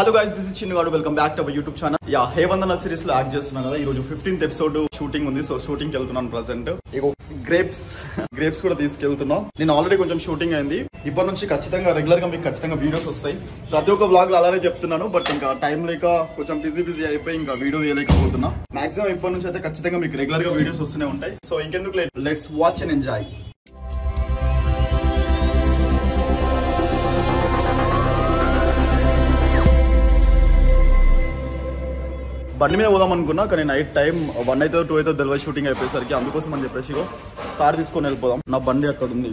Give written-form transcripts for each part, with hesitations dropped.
Hello guys, this is చిన్నుగాడు. Welcome back to our YouTube channel. హేవందన series లో act చేస్తున్నాను కదా. ఈ రోజు 15th ఎపిసోడ్ షూటింగ్ ఉంది. సో షూటింగ్ కి వెళ్తున్నాను ప్రెసెంట్. ఇగో గ్రేప్స్ కూడా తీసుకెళ్తున్నా. నేను ఆల్రెడీ కొంచెం షూటింగ్ అయింది. ఇప్పటి నుంచి ఖచ్చితంగా రెగ్యులర్ గా మీకు ఖచ్చితంగా వీడియోస్ వస్తాయి. ప్రతి ఒక్క బ్లాగ్ లో అలానే చెప్తున్నాను. బట్ ఇంకా టైం లేక కొంచెం బిజీ అయిపోయి ఇంకా వీడియో తీయలేకపోతున్నా. మాక్సిమం ఇప్పటి నుంచి అయితే ఖచ్చితంగా మీకు రెగ్యులర్ గా వీడియోస్ వస్తూనే ఉంటాయి. సో ఇంకెందుకు లెట్స్ వాచ్ అండ్ ఎంజాయ్. బండి మీద పోదాం అనుకున్నా, కానీ నైట్ టైం 1 అయితే 2 అయితే తెలియదు షూటింగ్ అయిపోయేసరికి. అందుకోసం అని చెప్పేసి కార్ తీసుకొని వెళ్ళిపోదాం. నా బండి అక్కడ ఉంది.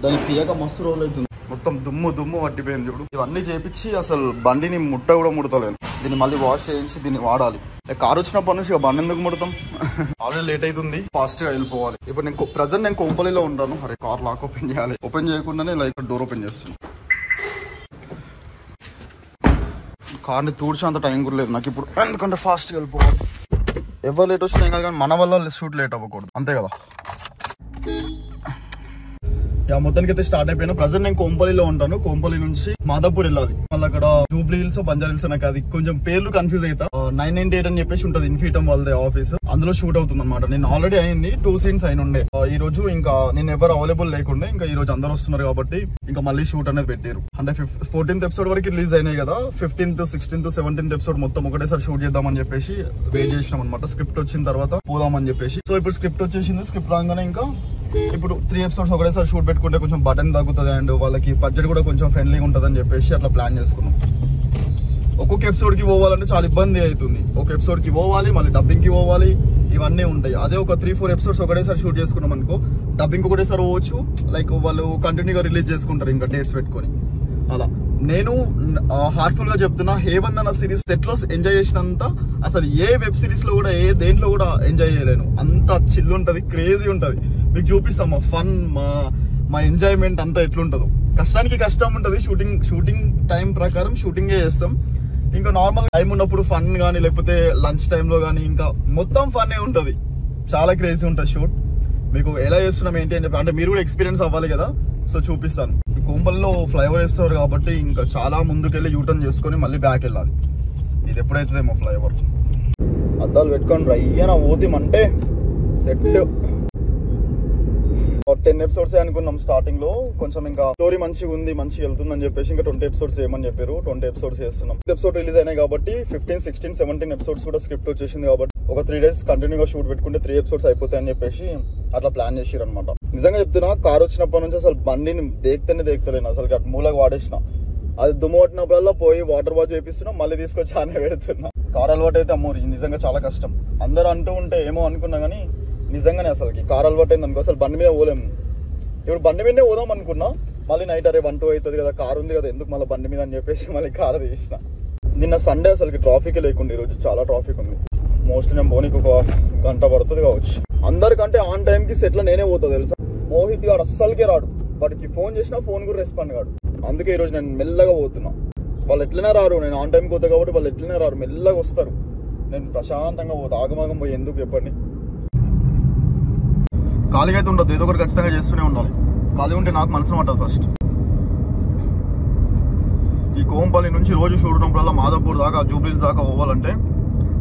దాన్ని తీయక మస్తు రోజులు అవుతుంది. మొత్తం దుమ్ము పట్టిపోయింది. చూడు, ఇవన్నీ చేపించి అసలు బండిని ముట్ట కూడా ముడతలేను. దీన్ని మళ్ళీ వాష్ చేయించి దీన్ని వాడాలి. కార్ వచ్చినప్పటి నుంచి బండి ఎందుకు ముడతాం? ఆల్రెడీ లేట్ అవుతుంది. ఫాస్ట్ గా వెళ్ళిపోవాలి. ఇప్పుడు నేను ప్రజెంట్ నేను కొంపల్లిలో ఉంటాను. అరే కార్ లాక్ ఓపెన్ చేయాలి. ఓపెన్ చేయకుండానే లైక్ డోర్ ఓపెన్ చేస్తున్నాను. కార్ని తూడ్చేంత టైం కూడా లేదు నాకు ఇప్పుడు, ఎందుకంటే ఫాస్ట్గా వెళ్ళిపోవాలి. ఎవరు లేట్ వచ్చినా కాదు, కానీ మన వల్ల షూట్ లేట్ అవ్వకూడదు, అంతే కదా. మొత్తానికి అయితే స్టార్ట్ అయిపోయినా. ప్రజెంట్ నేను కొంపల్లిలో ఉంటాను. కొంపల్లి నుంచి మాదాపూర్ వెళ్ళాలి. మళ్ళీ అక్కడ జూబ్లీ హిల్స్ బంజారా హిల్స్ నాకు అది కొంచెం పేర్లు కన్ఫ్యూజ్ అవుతా. 998 అని చెప్పేసి ఉంటుంది ఇన్ఫీటమ్ వాళ్ళది ఆఫీస్. అందులో షూట్ అవుతుంది అనమాట. నేను ఆల్రెడీ అయింది 2 సీన్స్ అయిన ఉండే. ఈ రోజు ఇంకా నేను ఎవరు అవైలబుల్ లేకుండే. ఇంకా ఈ రోజు అందరు వస్తున్నారు కాబట్టి ఇంకా మళ్ళీ షూట్ అనేది పెట్టారు. అంటే 14th ఎపిసోడ్ వరకు రిలీజ్ అయినాయి కదా. 15th, 16th, 17th ఎపిసోడ్ మొత్తం ఒకటేసారి షూట్ చేద్దామని చెప్పేసి వెయిట్ చేసినాం అనమాట. స్క్రిప్ట్ వచ్చిన తర్వాత పోదామని చెప్పేసి. సో ఇప్పుడు స్క్రిప్ట్ వచ్చేసింది. స్క్రిప్ట్ రాగానే ఇంకా ఇప్పుడు 3 ఎపిసోడ్స్ ఒకటేసారి షూట్ పెట్టుకుంటే కొంచెం బటన్ తగ్గుతుంది అండ్ వాళ్ళకి బడ్జెట్ కూడా కొంచెం ఫ్రెండ్లీగా ఉంటుంది అని చెప్పేసి అట్లా ప్లాన్ చేసుకున్నాం. ఒక్కొక్క ఎపిసోడ్ కి పోవాలంటే చాలా ఇబ్బంది అవుతుంది. ఒక ఎపిసోడ్ కి పోవాలి, మళ్ళీ డబ్బింగ్ కి పోవాలి, ఇవన్నీ ఉంటాయి. అదే ఒక 3-4 ఎపిసోడ్స్ ఒకటేసారి షూట్ చేసుకున్నాం అనుకో, డబ్బింగ్ ఒకటేసారి పోవచ్చు. లైక్ వాళ్ళు కంటిన్యూగా రిలీజ్ చేసుకుంటారు ఇంకా డేట్స్ పెట్టుకొని. అలా నేను హార్ట్ఫుల్ గా చెప్తున్నా, హేవందన సిరీస్ సెట్ లో ఎంజాయ్ చేసినంత అసలు ఏ వెబ్ సిరీస్ లో కూడా ఏ దేంట్లో కూడా ఎంజాయ్ చేయలేను. అంత చిల్ ఉంటది, క్రేజీ ఉంటది. మీకు చూపిస్తాం మా ఫన్, మా ఎంజాయ్మెంట్ అంతా ఎట్లుంటుందో. కష్టానికి కష్టం ఉంటుంది. షూటింగ్ టైం ప్రకారం షూటింగే చేస్తాం. ఇంకా నార్మల్ టైం ఉన్నప్పుడు ఫన్ కానీ లేకపోతే లంచ్ టైంలో కానీ ఇంకా మొత్తం ఫన్నే ఉంటుంది. చాలా క్రేజీ ఉంటుంది షూట్. మీకు ఎలా చేస్తున్నాం ఏంటి అని చెప్పి అంటే మీరు కూడా ఎక్స్పీరియన్స్ అవ్వాలి కదా. సో చూపిస్తాను. కొంపల్లో ఫ్లైఓవర్ వేస్తున్నారు కాబట్టి ఇంకా చాలా ముందుకెళ్ళి యూటర్న్ చేసుకొని మళ్ళీ బ్యాక్ వెళ్ళాలి. ఇది ఎప్పుడైతుందేమో ఫ్లైఓవర్. అద్దాలు పెట్టుకొని రయ్యన పోతామంటే సెట్. 10 ఎపిసోడ్స్ అనుకున్నాం స్టార్టింగ్ లో. కొంచెం ఇంకా స్టోరీ మంచిగా ఉంది, మంచిగా వెళ్తుంది అని చెప్పేసి ఇంకా 20 ఎపిసోడ్స్ చేయమని చెప్పారు. 20 ఎపిసోడ్స్ చేస్తున్నాం. ఎపిసోడ్ రిలీజ్ అయినాయి కాబట్టి 15, 16, 17 ఎపిసోడ్స్ కూడా స్క్రిప్ట్ వచ్చేసింది కాబట్టి ఒక 3 days కంటిన్యూగా షూట్ పెట్టుకుంటే 3 ఎపిసోడ్స్ అయిపోతాయి అని చెప్పేసి అట్లా ప్లాన్ చేసారు అనమాట. నిజంగా చెప్తున్నా, కార్ వచ్చినప్పటి నుంచి అసలు బండిని దేక్తలేను. అసలు అటు మూలగా వాడేసిన. అది దుమ్ము పట్టినప్పుడల్లా పోయి వాటర్ వాష్ చేపిస్తున్నా, మళ్ళీ తీసుకొచ్చి ఆనే పెడుతున్నా. కార్ అలవాటు అయితే అమ్మో నిజంగా చాలా కష్టం. అందరూ అంటూ ఉంటే ఏమో అనుకున్నా కానీ నిజంగానే అసలుకి కార్ అలవాటు అయింది అనుకో అసలు బండి మీద పోలేము. ఇప్పుడు బండి మీదనే పోదాం అనుకున్నా, మళ్ళీ నైట్ అరే 1-2 అవుతుంది కదా, కార్ ఉంది కదా, ఎందుకు మళ్ళీ బండి మీద అని చెప్పేసి మళ్ళీ కార్ తీసిన. నిన్న సండే అసలుకి ట్రాఫిక్ లేకుండా, ఈరోజు చాలా ట్రాఫిక్ ఉంది. మోస్ట్లీ నేను పోనీకి 1 గంట పడుతుంది కావచ్చు. అందరికంటే ఆన్ టైంకి సెట్లో నేనే పోతా తెలుసా. మోహిత్ గారు అస్సలకే రాడు. వాడికి ఫోన్ చేసినా ఫోన్ కూడా రెస్పాండ్ కాడు. అందుకే ఈరోజు నేను మెల్లగా పోతున్నా. వాళ్ళు ఎట్లనే రారు, నేను ఆన్ టైంకి పోతా కాబట్టి వాళ్ళు ఎట్లనే రారు, మెల్లగా వస్తారు. నేను ప్రశాంతంగా పోతా. ఆగమాగం పోయి ఎందుకు చెప్పండి. ఖాళీగా అయితే ఉండదు, ఏదో ఒకటి ఖచ్చితంగా చేస్తూనే ఉండాలి. ఖాళీ ఉంటే నాకు మనసులో ఉంటుంది ఫస్ట్. ఈ కోంపల్లి నుంచి రోజు షూట్ ఉన్నప్పుడల్లా మాదాపూర్ దాకా, జూబ్లీ హిల్స్ దాకా పోవాలంటే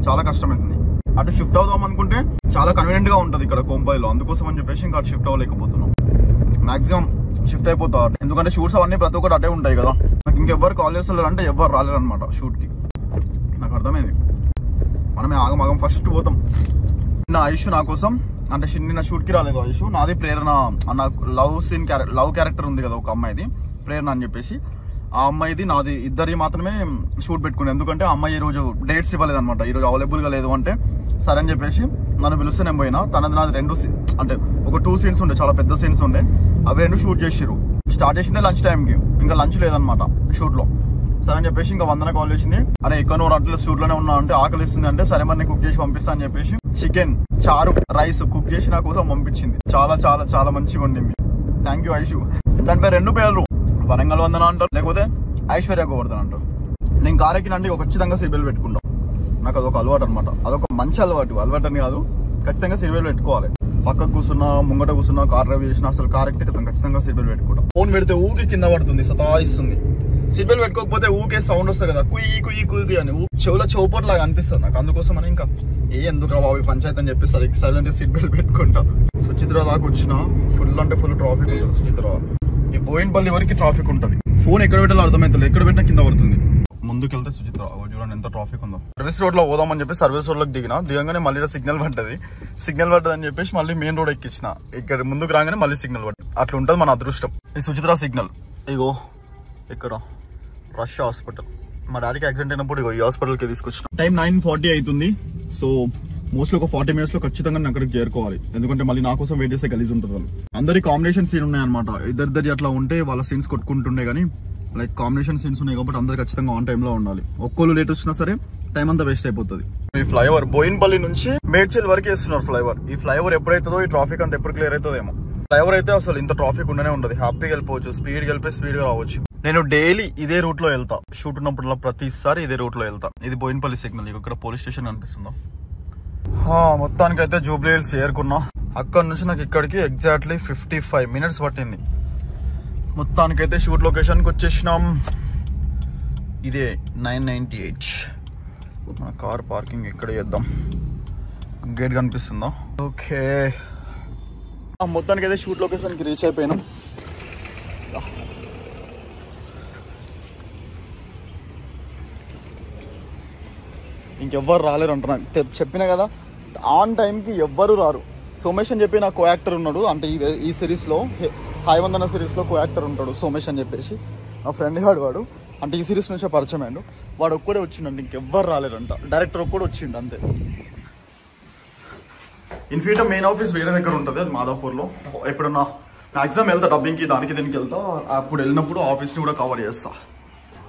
చాలా కష్టమవుతుంది. అటు షిఫ్ట్ అవుదాం అనుకుంటే చాలా కన్వీనియంట్ గా ఉంటుంది ఇక్కడ కోంపల్లిలో. అందుకోసం అని చెప్పేసి ఇంకా అటు షిఫ్ట్ అవ్వలేకపోతున్నాం. మాక్సిమం షిఫ్ట్ అయిపోతా, ఎందుకంటే షూట్స్ అవన్నీ ప్రతి ఒక్కటి అటే ఉంటాయి కదా. నాకు ఇంకెవ్వరు కాల్ చేస్తారు అంటే ఎవరు రాలేరు అనమాట షూట్ కి. నాకు అర్థమైంది. మనమే ఆగమాగం ఫస్ట్ పోతాం. నిన్న ఆయుష్ నా కోసం అంటే నిన్న షూట్ కి రాలేదు ఆయుష్. నాది ప్రేరణ అన్న లవ్ క్యారెక్టర్ ఉంది కదా ఒక అమ్మాయిది, ప్రేరణ అని చెప్పేసి. ఆ అమ్మాయిది నాది ఇద్దరి మాత్రమే షూట్ పెట్టుకున్నాను. ఎందుకంటే ఆ అమ్మాయి ఈ రోజు డేట్స్ ఇవ్వలేదు అనమాట. ఈ రోజు అవైలబుల్ గా లేదు అంటే సరే అని చెప్పేసి నన్ను పిలిస్తే నేను పోయినా. తనది నాది 2 అంటే ఒక 2 సీన్స్ ఉండే, చాలా పెద్ద సీన్స్ ఉండే. అవి 2 షూట్ చేసిరు. స్టార్ట్ చేసిందే లంచ్ టైంకి, ఇంకా లంచ్ లేదనమాట షూట్ లో. సరే అని చెప్పేసి ఇంకా వందన కాల్ చేసింది. అరే ఎక్కడ నువ్వు అట్లా షూట్ లోనే ఉన్నా అంటే ఆకలిస్తుంది అంటే సరే మరి కుక్ చేసి పంపిస్తా అని చెప్పేసి చికెన్, చారు, రైస్ కుక్ చేసి నా కోసం పంపించింది. చాలా చాలా చాలా మంచిగా ఉండింది. Thank you Aishu. దానిపై 2 పేర్లు, వరంగల్ వందన అంటారు, లేకపోతే ఐశ్వర్య గోవర్ధన్ అంటారు. నేను కార్ ఎక్కినంటే ఖచ్చితంగా సీట్ బెల్ట్ పెట్టుకుంటాను. నాకు అదొక అలవాటు అనమాట. అదొక మంచి అలవాటు అని కాదు, ఖచ్చితంగా సీట్ బెల్ట్ పెట్టుకోవాలి. పక్కకు కూర్చున్నా, ముంగట కూర్చున్నా, కార్ డ్రైవ్ చేసినా అసలు కార్ ఎక్కితే ఖచ్చితంగా సీట్ బెల్ట్ పెట్టుకుంటాం. ఫోన్ పెడితే ఊకి కింద పడుతుంది, సతాయిస్తుంది. సీట్ బెల్ట్ పెట్టుకోకపోతే ఊకే సౌండ్ వస్తుంది కదా, కుయ్యి కుయ్యి కుయ్యి అని చెవులో చౌపట్ లాగా అనిపిస్తుంది నాకు. అందుకోసం అని ఇంకా ఎందుకు బాబు పంచాయతీ అని చెప్పేసి సైలెంట్ సీట్ బెల్ట్ పెట్టుకుంటా. సుచిత్ర దాకా వచ్చిన ఫుల్ అంటే ఫుల్ ట్రాఫిక్ ఉంటుంది సుచిత్ర. ఈ బోయిన్పల్లి వరకు ట్రాఫిక్ ఉంటుంది. ఫోన్ ఎక్కడ పెట్టాలో అర్థమవుతుంది, ఎక్కడ పెట్టినా కింద పడుతుంది. ముందుకెళ్తే సుచిత్ర చూడండి ఎంత ట్రాఫిక్ ఉందో. సర్వీస్ రోడ్ లో పోదామని చెప్పి సర్వీస్ రోడ్ లోకి దిగగానే మళ్ళీ సిగ్నల్ పడ్డది అని చెప్పేసి మళ్ళీ మెయిన్ రోడ్ ఎక్కించిన. ఇక్కడ ముందుకు రాగానే మళ్ళీ సిగ్నల్ పడ్డది. అట్లా ఉంటుంది మన అదృష్టం. ఈ సుచిత్ర సిగ్నల్ ఇగో ఇక్కడ రష్ హాస్పిటల్. మా డాడీకి యాక్సిడెంట్ అయినప్పుడు ఇగో ఈ హాస్పిటల్కి తీసుకొచ్చిన. టైం 9:40 అవుతుంది. సో మోస్ట్లీ ఒక 40 minutes లో ఖచ్చితంగా నేను అక్కడికి చేరుకోవాలి. ఎందుకంటే మళ్ళీ నా కోసం వెయిట్ చేస్తే గలీజ్ ఉంటుంది. వాళ్ళు అందరి కాంబినేషన్ సీన్ ఉన్నాయన్నమాట. ఇద్దరిద్దరి అట్లా ఉంటే వాళ్ళ సీన్స్ కొట్టుకుంటుండే, కానీ లైక్ కాంబినేషన్ సీన్స్ ఉన్నాయి కాబట్టి అందరు ఖచ్చితంగా ఆన్ టైమ్ లో ఉండాలి. ఒక్కళ్ళు లేట్ వచ్చినా సరే టైం అంతా వేస్ట్ అయిపోతుంది. ఈ ఫ్లైఓవర్ బోయిన్పల్లి నుంచి మేడ్చల్ వరకు వేస్తున్నారు ఫ్లైఓవర్. ఈ ఫ్లైఓవర్ ఎప్పుడైతుందో ఈ ట్రాఫిక్ అంతా ఎప్పుడు క్లియర్ అవుతుందేమో. ఫ్లైఓవర్ అయితే అసలు ఇంత ట్రాఫిక్ ఉండనే ఉండదు, హ్యాపీగా వెళ్ళిపోవచ్చు, స్పీడ్గా వెళ్ళిపోయి స్పీడ్గా రావచ్చు. నేను డైలీ ఇదే రూట్ లో వెళ్తా, షూట్ ఉన్నప్పుడు ప్రతిసారి ఇదే రూట్ లో వెళ్తా. ఇది బోయిన్పల్లి సిగ్నల్. ఇక్కడ పోలీస్ స్టేషన్ అనిపిస్తుందో. మొత్తానికి అయితే జూబ్లీ హిల్స్ చేరుకున్నా. అక్కడ నుంచి నాకు ఇక్కడికి ఎగ్జాక్ట్లీ 55 minutes పట్టింది. మొత్తానికైతే షూట్ లొకేషన్కి వచ్చేసినాం. ఇదే 998. మన కార్ పార్కింగ్ ఇక్కడ చేద్దాం. గేట్ కనిపిస్తుందా? ఓకే, మొత్తానికైతే షూట్ లొకేషన్కి రీచ్ అయిపోయినాం. ఇంకెవ్వరు రాలేరు అంట. నాకు చెప్పినా కదా ఆన్ టైంకి ఎవ్వరు రారు. సోమేష్ అని చెప్పి నా కో యాక్టర్ ఉన్నాడు, అంటే ఈ సిరీస్లో హాయ్ వందన సిరీస్లో కో యాక్టర్ ఉంటాడు సోమేష్ అని చెప్పేసి. నా ఫ్రెండ్ గాడు వాడు, అంటే ఈ సిరీస్ నుంచే పరిచయం అయ్యాడు. వాడు ఒక్కడే వచ్చిండండి, ఇంకెవ్వరు రాలేరంట. డైరెక్టర్ ఒక్కడే వచ్చిండు అంతే. ఇన్ఫీటమ్ మెయిన్ ఆఫీస్ వేరే దగ్గర ఉంటుంది, అది మాదాపూర్లో. ఎప్పుడన్నా మ్యాక్సిమం వెళ్తా డబ్బింగ్కి దానికి దీనికి వెళ్తా. అప్పుడు వెళ్ళినప్పుడు ఆఫీస్ని కూడా కవర్ చేస్తా.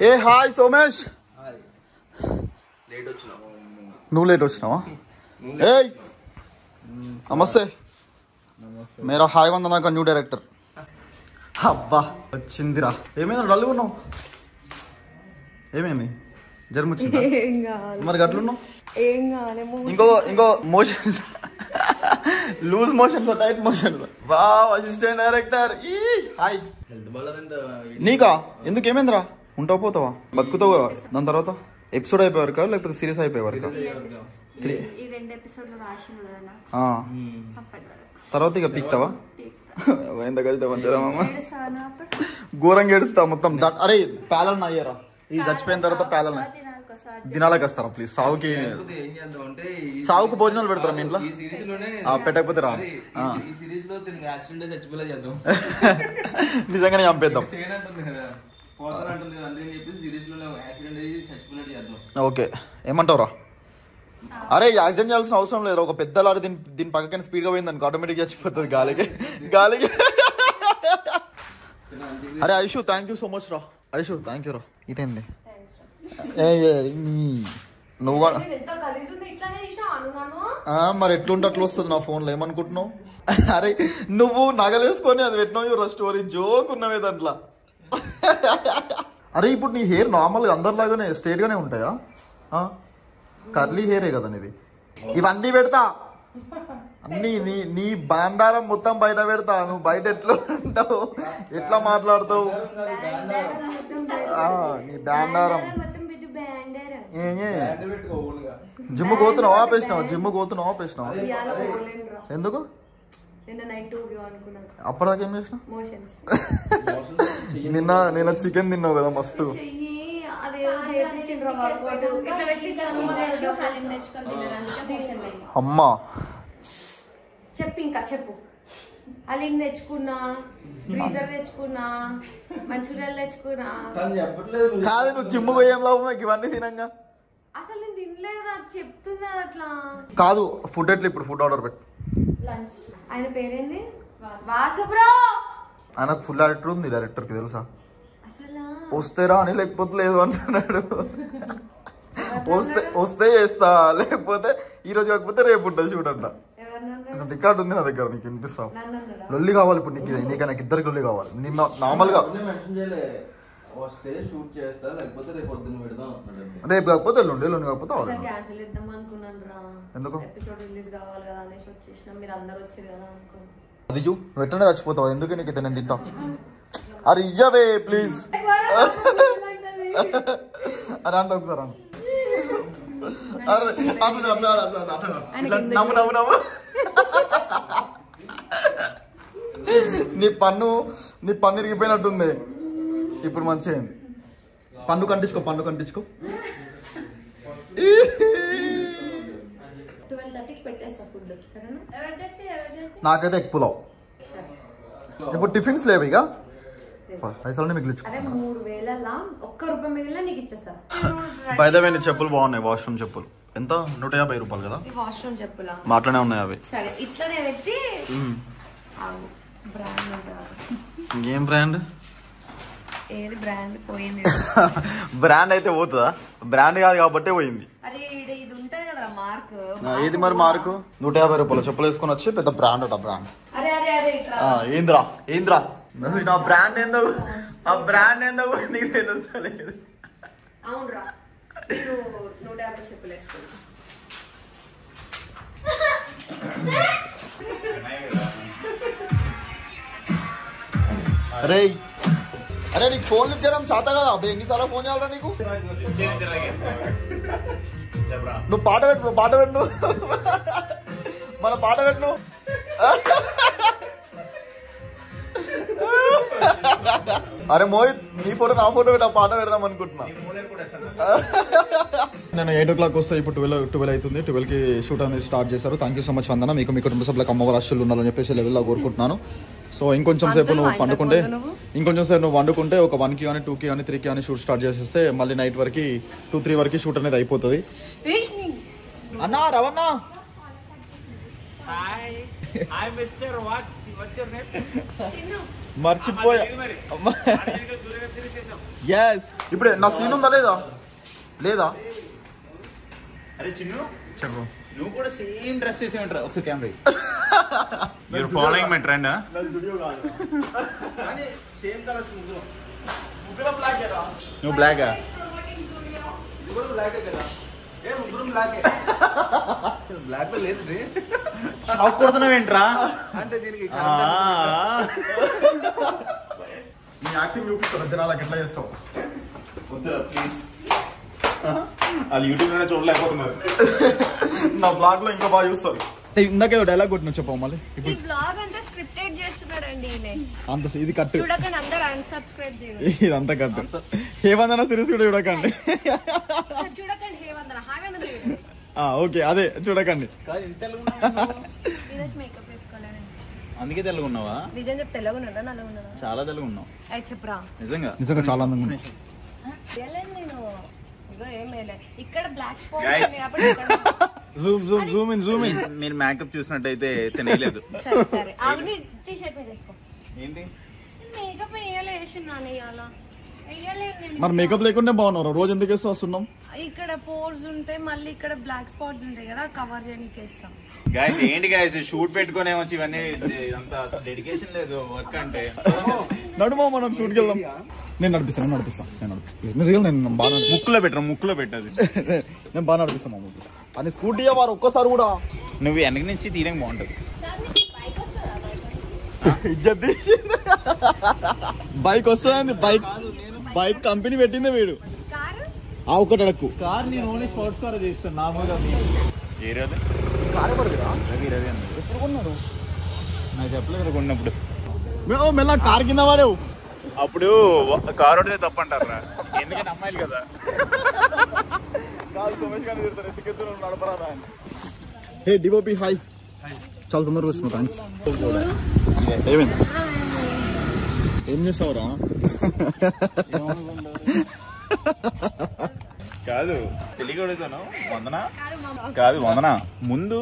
ఏ హాయ్ సోమేష్. నువ్వు లేట్ వచ్చినావా? ఏ నమస్తే, మేరా హాయ్ వందనా కా న్యూ డైరెక్టర్. అబ్బా వచ్చిందిరా. ఏమైంది డల్గా ఉన్నావు? ఏమైంది? జ్వరం వచ్చిందా? మరి గట్లున్నావు? ఇంకో motions loose motions tight motions. Wow assistant director. Hi. నీకా? ఎందుకు ఏమైందిరా? ఉంటావు పోతావా? బతుకుతావు కదా. దాని తర్వాత ఎపిసోడ్ అయిపోయారు లేకపోతే సిరీస్ అయిపోయేవారు? తర్వాత ఇక పిక్తావా? ఎంత కష్టం ఘోరంగా ఏడుస్తా మొత్తం. అరే ప్యాలల్ అయ్యారా? ఇది చచ్చిపోయిన తర్వాత ప్యాలల్ దినాలకు వస్తారా ప్లీజ్? సావుకు భోజనాలు పెడతారా మీ ఇంట్లో? పెట్టకపోతే రా. నిజంగానే చంపేద్దాం. ఓకే ఏమంటావురా? అరే యాక్సిడెంట్ చేయాల్సిన అవసరం లేదు. ఒక పెద్ద లారీ దీని పక్కన స్పీడ్గా పోయింది అనుకో ఆటోమేటిక్ చచ్చిపోతుంది గాలికి. అరే Aishu thank you so much రా. ఐషు థ్యాంక్ యూ రా. ఇదేంది నువ్వు మరి ఎట్లుంటే అట్లా వస్తుంది నా ఫోన్లో. ఏమనుకుంటున్నావు? అరే నువ్వు నగలేసుకొని అది పెట్టినావు స్టోరీ జోక్ ఉన్నవే దాంట్లో. అరే ఇప్పుడు నీ హెయిర్ నార్మల్గా అందరిలాగానే స్ట్రైట్ గానే ఉంటాయా? కర్లీ హెయిరే కదా నీది. ఇవన్నీ పెడతా అన్నీ నీ బండారం మొత్తం బయట పెడతా. నువ్వు బయట ఎట్లా ఉంటావు, ఎట్లా మాట్లాడతావు? నీ బండారం. జిమ్ కోతున్నావు ఆపేసినావా? ఎందుకు? అప్పటిదాకా ఏం చేసినా? నిన్న చికెన్ తిన్నావు కదా మస్తు. అమ్మా చెప్పు. అలిం తెచ్చుకున్నా, ఫ్రీజర్ తెచ్చుకున్నా, మంచూరియాలు తెచ్చుకున్నా. కాదు నువ్వు జిమ్ పోయేం లాభం ఇవన్నీ తినంగా? అసలు నేను తినలేదు, చెప్తున్నా అట్లా కాదు. ఫుడ్ ఎట్లా? ఇప్పుడు ఫుడ్ ఆర్డర్ పెట్టు. లంచ్. ఆయన పేరేంది? వాసు బ్రో. ఆయనకు ఫుల్ యాక్టర్ ఉంది డైరెక్టర్ కి తెలుసా? వస్తేరా అని లేకపోతే లేదు అంటున్నాడు. వస్తే చేస్తా, లేకపోతే ఈ రోజు కాకపోతే రేపు ఉంటుంది చూడంట. రికార్డు ఉంది నా దగ్గర, నీకు వినిపిస్తావు. లొల్లి కావాలి ఇప్పుడు నీకు నాకు ఇద్దరికి లొల్లి కావాలి. నిన్న నార్మల్గా రేపు కాకపోతే ఎల్లుండి కాకపోతే ఎందుకు అది నువ్వు ఎట్లనే చచ్చిపోతావు. ఎందుకు నీకు నేను తింటావు? అరే ఇయ్యవే ప్లీజ్. అరే అంటే ఒకసారి అరే అట్లా అట్లా అట్లా నవ్వు నవ్వు నవ్వు. నీ పన్ను ఇరిగిపోయినట్టుంది. ఇప్పుడు మంచిగా పన్ను కంటించుకో. 12:30కి పెట్టేస్తా ఫుడ్. నాకైతే ఎగ్ పులావ్. ఇప్పుడు టిఫిన్స్ లేవు ఇక పైసలు మిగిలిచ్చు. అరే 3000 ఒక్క రూపాయి మిగిలిన నీకు ఇచ్చేస్తా. బై ద వే నీ చెప్పులు బాగున్నాయి. వాష్రూమ్ చెప్పులు ఎంత? 150 రూపాయలు కదా. వాష్రూమ్ చెప్పులా? మాట్లాడే ఉన్నాయి అవి. సరే ఇట్లనే పెట్టి. ఏం బ్రాండ్? ఏది బ్రాండ్ పోయింది? బ్రాండ్ అయితే పోతుందా? బ్రాండ్ కాదు కాబట్టి పోయింది. అరే ఇది ఉంటది కదా మార్క్. ఏది మరి మార్కు? 150 రూపాయలు చెప్పులు వేసుకొని వచ్చి పెద్ద బ్రాండ్ అట బ్రాండ్. అరే అరే అరే ఏంద్రా ఆ బ్రాండ్ ఏందో నీకు తెలుస్తలేదు. అవునరా నేను 150 చెప్పులు వేసుకున్నా. అరే నీకు ఫోన్ లిఫ్ట్ చేయడం చేత కదా అబ్బాయి? ఎన్నిసార్లు ఫోన్ చేయాలరా నీకు? నువ్వు పాట పెట్టు మన పాట పెట్టు. అరే మోహిత్ నీ ఫోటో నా ఫోటో పెట్టి పాట పెడదాం అనుకుంటున్నా. నేను 8 o'clock వస్తే ఇప్పుడు 12 అవుతుంది. 12కి షూట్ అనేది స్టార్ట్ చేశారు. థ్యాంక్ యూ సో మచ్ వందన. మీకు మీ కుటుంబ సభ్యులకు అమ్మవారి ఆశీస్సులు ఉండాలని చెప్పేసి లెవెల్లో కోరుకుంటున్నాను. సో ఇంకొంచెం సేపు నువ్వు వండుకుంటే ఒక 1కి కానీ 2కి కానీ 3కి కానీ షూట్ స్టార్ట్ చేసేస్తే మళ్ళీ నైట్ వరకు 2-3 వరకు షూట్ అనేది అయిపోతుంది. అన్నా రవన్నా మర్చిపోయా. ఇప్పుడు నా సీన్ ఉందా లేదా? అరే చిన్ను చెప్పు. నువ్వు కూడా సేమ్ డ్రెస్ చేసే ఉంటారు. ఒకసారి కెమెరా మీరు following my trend. Same colours నువ్వు బ్లాకా? బ్లాక్ లో లేదు కొడుతున్నావేంట్రా అంటే దీనికి నీ యాక్టింగ్ చూపిస్తాను జనాలకు ఎట్లా చేస్తావు? వద్దురా ప్లీజ్. వాళ్ళు యూట్యూబ్ లోనే చూడలేకపోతున్నారు. నా బ్లాగ్ లో ఇంకా బాగా చూస్తారు. ఇందాక డైలాగ్ కొట్టిన చెప్పవు మళ్ళీ. ఈ బ్లాగ్ అంతా స్క్రిప్టెడ్ చేస్తున్నాడండి అంత ఇది కట్. చూడకండి అందరూ అన్సబ్స్క్రైబ్ చేయండి. ఇదంతా కట్. హేవందన సిరీస్ కూడా చూడకండి. ఓకే అదే చూడకండి. అందుకే తెల్లగా ఉన్నావా? నిజం చెప్తే తెల్లగా ఉన్నాడా నల్లగా ఉన్నాడా? చాలా తెల్లగా ఉన్నావు. చెప్పరా నిజంగా చాలా అందంగా ఉన్నావు. నేను ఇగో ఏం వేయలే. ఇక్కడ బ్లాక్ స్పాట్ జూమ్ ఇన్. మీరు మేకప్ చూసినట్టయితే తినలేదు. సరే ఆవిడ టీ షర్ట్ మీద వేసుకో. ఏంటి మేకప్ వేయాలి వేసిందాని అలా వేయలేదు. మరి మేకప్ లేకుండా బాగున్నారు. రోజు ఎందుకు వేస్తా వస్తున్నాం? ఇక్కడ పోర్స్ ఉంటాయి మళ్ళీ ఇక్కడ బ్లాక్ స్పాట్స్ ఉంటాయి కదా కవర్ చేయడానికి వేస్తాం. గాయస్ ఏంటి గాయస్ షూట్ పెట్టుకునే వచ్చి ఇవన్నీ ఇదంతా అసలు డెడికేషన్ లేదు వర్క్ అంటే. నడుమా మనం షూట్కి వెళ్దాం. నేను నడిపిస్తాను. నేను బాగా ముక్కులో పెట్టదు. నేను బాగా నడిపిస్తాను అని స్కూటీ వారు ఒక్కసారి కూడా. నువ్వు వెనక నుంచి తీయడం బాగుంటది. బైక్ వస్తుందండి. బైక్ కంపెనీ పెట్టిందే వీడు. ఒకటి అడక్కు కార్ నేను ఓన్లీ స్పోర్ట్స్ కార్ చేస్తాను. నార్మల్గా ఎప్పుడు కొన్నాడు? నాకు చెప్పలేదు కొన్నప్పుడు. మెల్ల కార్ కింద వాడేవు. అప్పుడు కారు ఉంటే తప్పు అంటారా? ఎందుకంటే అమ్మాయిలు కదా. హే డివోపి హాయ్. చాలా తొందరగా వచ్చిన థ్యాంక్స్. ఏమైంది? ఏం చేస్తావురా? కాదు తెలియక అడుగుతాను. వందన ముందు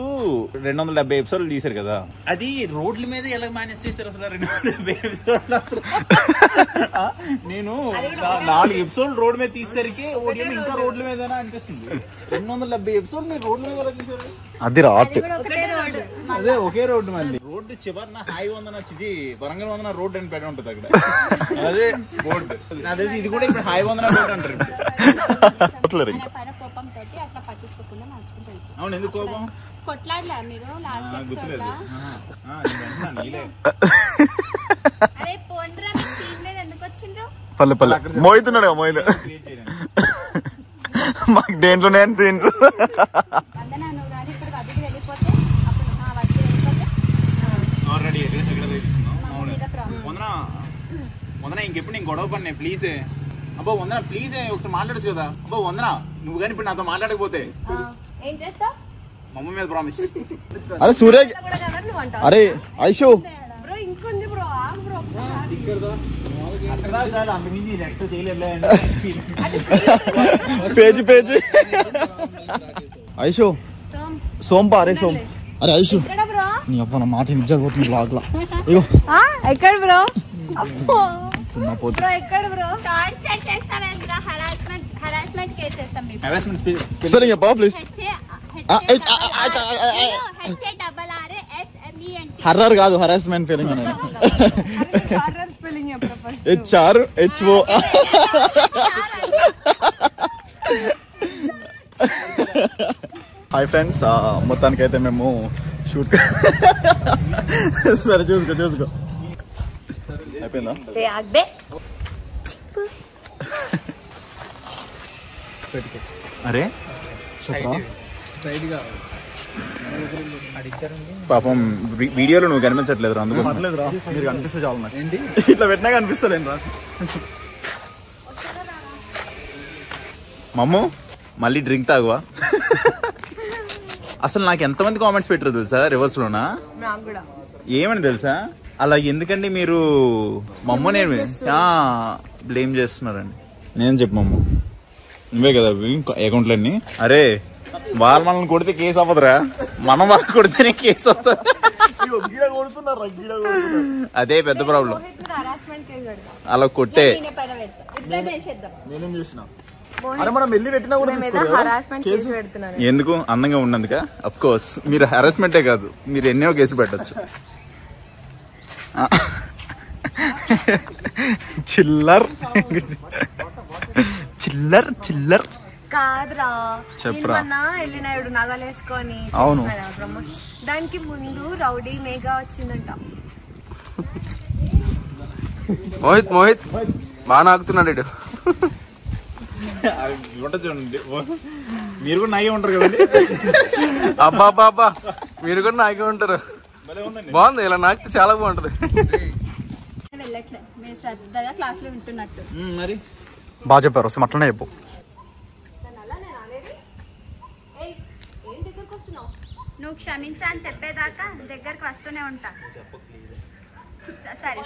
270 ఎపిసోడ్లు తీశారు కదా. అది రోడ్ల మీద ఎలా మేనేజ్ చేశారు అసలు? 270 ఎపిసోడ్లు అసలు నేను 4 ఎపిసోడ్లు రోడ్ మీద తీసేసరికి ఓడియం ఇంకా రోడ్ల మీద అనిపిస్తుంది. 270 ఎపిసోడ్లు మీరు రోడ్ల మీద ఎలా తీశారు? అది రాట్. అదే ఒకే రోడ్డు. మళ్ళీ రోడ్డు చివరిన హాయి వందన చిచి వరంగల్ వందన రోడ్ అని పెట్టి ఉంటుంది అక్కడ. అదే బోర్డు. నాకు తెలిసి ఇది కూడా ఇప్పుడు హాయి వందన రోడ్ అంటారు. అవును ఎందుకు కోపం? కొట్లాడలే మీరు లాస్ట్ ఎపిసోడ్ అరే పోండ్రా మీకు సీన్ లేదు ఎందుకు వచ్చారు? పల్లె పల్లె మోయితున్నాడు మోయిదు మాకు దేంట్లోనే సీన్స్ ఇంకెప్పుడు నేను గొడవ పడినా ప్లీజ్ అబ్బో వందన ప్లీజ్ ఒకసారి మాట్లాడచ్చు కదా అబ్బో వందన నువ్వు కానీ ఇప్పుడు నాతో మాట్లాడకపోతే ఏం చేస్తావు మమ్మీ మీద ప్రామిస్. అరే సూర్య అరే ఐషు బ్రో ఇంకొంది bro bro page page Aishu సోంపా అరే సోం అరే ఐషు నీ అబ్బా నా మాట నిజపోతుంది బ్లాగ్ లా ఎక్కడ బ్రో బ్రో ఎక్కడ బ్రో టార్చర్ చేస్తాం ఇంకా హరాస్మెంట్ కేసు చేస్తాం మీకు స్పెల్లింగ్ చెప్పా ప్లీజ్ హర్రర్ కాదు హరాస్మెంట్ ఫీలింగ్ అనేది హెచ్ఆర్ హెచ్ఓ హాయ్ ఫ్రెండ్స్ మొత్తానికైతే మేము షూట్ సరే చూసుకో అయిపోయిందా అరే చెప్పరా పాపం వీడియోలో నువ్వు కనిపించట్లేదు అందుకోసం పర్లేదురా మీరు కనిపిస్తే చాలు నాకు ఇట్లా పెట్టినా కనిపిస్తలేను రా మమ్ము మళ్ళీ డ్రింక్ తాగువా అసలు నాకు ఎంతమంది కామెంట్స్ పెట్టారు తెలుసా రివర్స్ లోనా ఏమని తెలుసా అలా ఎందుకండి మీరు మమ్మ నేను బ్లేమ్ చేస్తున్నారండి నేను చెప్పు మమ్మ నువ్వే కదా అకౌంట్లన్నీ అరే వాళ్ళు మనల్ని కొడితే కేసు అవ్వదురా మనం వాళ్ళకి కొడితేనే కేసు అవుతుంది అదే పెద్ద ప్రాబ్లం అలా కొట్టే ఎందుకు అందంగా ఉన్నందుక అఫ్ కోర్స్ మీరు హరాస్మెంటే కాదు మీరు ఎన్నో కేసు పెట్టచ్చు చిల్లర్ చిల్లర్ చిల్లర్ కాదురా చెప్పరా వెళ్ళినాడు నగలు వేసుకొని అవును దానికి ముందు రౌడీ మేఘా వచ్చిందంట మోహిత్ బాగా నాకుతున్నాడు చూడండి మీరు కూడా నాగే ఉంటారు కదండి అబ్బా మీరు కూడా నాకే ఉంటారు బాగుంది ఇలా నాకితే చాలా బాగుంటది వెళ్ళట్లే మీరు శ్రద్ధగా క్లాస్ లో వింటున్నట్టు మరి బాగా చెప్పారు వస్తే అట్లనే చెప్పు నువ్వు క్షమించా అని చెప్పేదాకా దగ్గరకు వస్తూనే ఉంటా సరే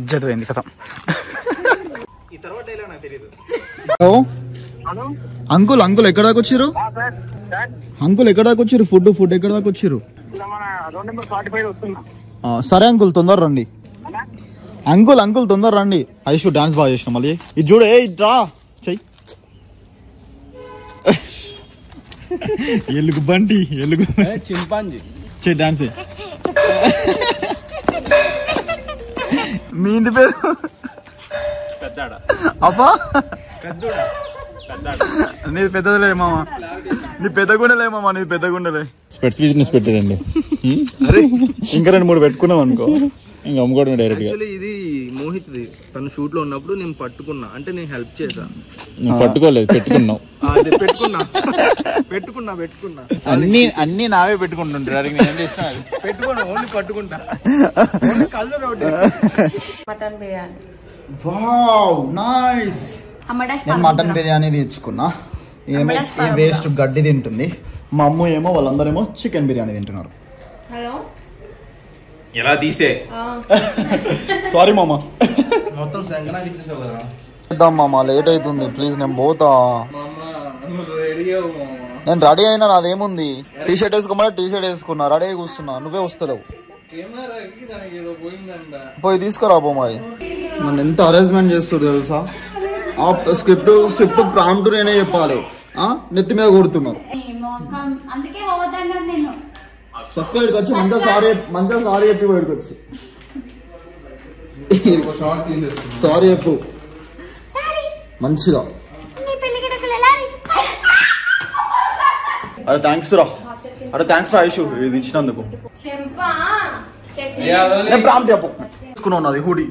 ఇజ్జత్ పోయింది కథ ఈ తర్వాత డైలాగ్ నాకు తెలియదు అంకుల్ అంకుల్ ఎక్కడ దాకా వచ్చారు అంకుల్ ఎక్కడ దాకా వచ్చారు ఫుడ్ ఎక్కడ దాకా వచ్చారు సరే అంకుల్ తొందర రండి అంకుల్ తొందర రండి ఐషు డాన్స్ బాగా చేసిన మళ్ళీ ఇది చూడు ఏ రా చెయ్యి ఎలుగు బంటి ఎలుగు చింపాంజీ చెయ్యి డాన్స్ మీ ఇంటి పేరు పెద్దాడా అబ్బా పెద్దోడా నీది పెద్దదిలే మామ నీ పెద్దగుండలే మామ నీది పెద్దగుండలే స్పెట్స్ బిజినెస్ పెట్టాడండి ఇంకా 2-3 పెట్టుకున్నాం అనుకో ఇంకా అమ్ముకోవడం డైరెక్ట్ గా యాక్చువల్లీ ఇది మోహిత్ది తను షూట్ లో ఉన్నప్పుడు నేను పట్టుకున్నా అంటే నేను హెల్ప్ చేశా నువ్వు పట్టుకోలేదు పెట్టుకున్నావు అదే పెట్టుకున్నా అన్ని నావే పెట్టుకుంటుంటారు పెట్టుకోను ఓన్లీ పట్టుకుంటా మటన్ బిర్యానీ వావ్ నైస్ నేను మటన్ బిర్యానీ తెచ్చుకున్నా ఈ వేస్ట్ గడ్డి తింటుంది మా అమ్మ ఏమో వాళ్ళందరేమో చికెన్ బిర్యానీ తింటున్నారు హలో ఎలా తీసే సారీ మామ మొత్తం సంగనాకి ఇచ్చేసావు కదా చేద్దాం మామ లేట్ అవుతుంది ప్లీజ్ నేను పోతా నేను రెడీ అయినా నాదేముంది టీ షర్ట్ వేసుకోమని టీ షర్ట్ వేసుకున్నా రెడీ అయి కూర్చున్నా నువ్వే వస్తలేవు పోయి తీసుకురా పో మరి నన్ను ఎంత అరేంజ్మెంట్ చేస్తారు తెలుసా స్క్రిప్ట్ ప్రాంప్ట్ నేనే చెప్పాలి నెత్తి మీద కొడుతున్నారు అందుకే పోవద్దన్నాను నేను చక్కగా ఇక్కడికి వచ్చి మంచిగా సారీ చెప్పి బయటకు వచ్చి సారీ చెప్పు మంచిగా అరే థ్యాంక్స్ రా ఐషు ఇది ఇచ్చినందుకు చెంపా నేను ప్రాంప్ట్ చెప్పు తీసుకున్నావు నాది హుడీ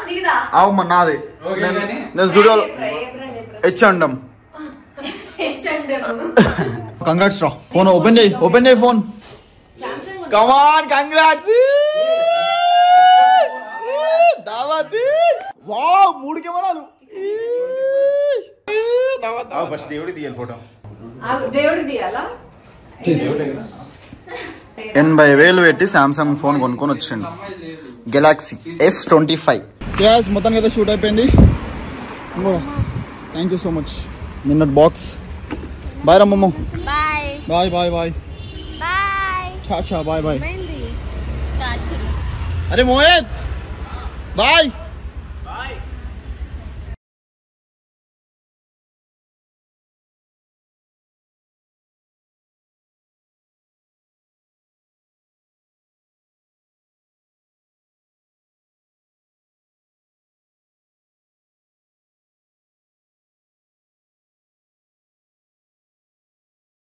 నీదా అవు నాదే నేను జూడియోలో హెచ్ఎండ్ఎం కంగ్రాట్స్ రా ఫోన్ ఓపెన్ చేయి ఫోన్ కమాన్ కంగ్రాట్స్ దావత్ వావ్ 3 కెమెరాలు ఫస్ట్ దేవుడి తీయాలి ఫోటో దేవుడికి తీయాలా 80,000 పెట్టి సామ్సంగ్ ఫోన్ కొనుక్కొని వచ్చిండు గెలాక్సీ S25 మొత్తానికి అయితే షూట్ అయిపోయింది థ్యాంక్ యూ సో మచ్ నిన్నటి బాక్స్ బాయ్ రమ్మమ్మ bye bye bye bye bye చాచా బాయ్ బాయ్ అరే మోహిత్ బాయ్